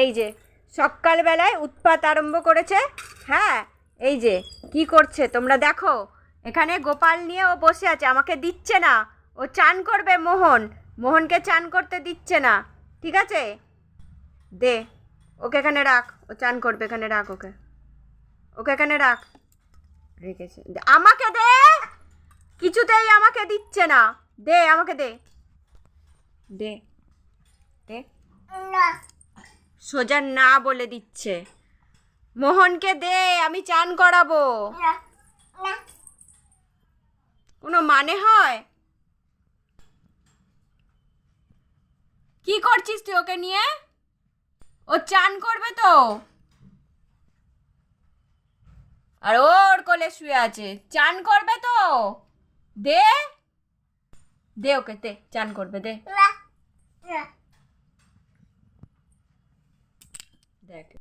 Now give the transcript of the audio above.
এই যে সকালবেলায় উৎপাত আরম্ভ করেছে। হ্যাঁ, এই যে কি করছে তোমরা দেখো, এখানে গোপাল নিয়ে ও বসে আছে, আমাকে দিচ্ছে না। ও চান করবে, মোহনকে চান করতে দিচ্ছে না। ঠিক আছে, দে ওকে এখানে রাখ, ও চান করবে, এখানে রাখ ওকে, ওকে এখানে রাখ। রেখেছে, আমাকে দে। কিছুতেই আমাকে দিচ্ছে না, দে আমাকে দে, দে দে। সোজা না বলে দিচ্ছে। মোহনকে দে, আমি চান করাবো। কোনো মানে হয়? কি করছিস তুই ওকে নিয়ে? ও চান করবে তো, আর ওর কোলে শুয়ে আছে, চান করবে তো। দে, দে ওকে, দে চান করবে, দে। দেখ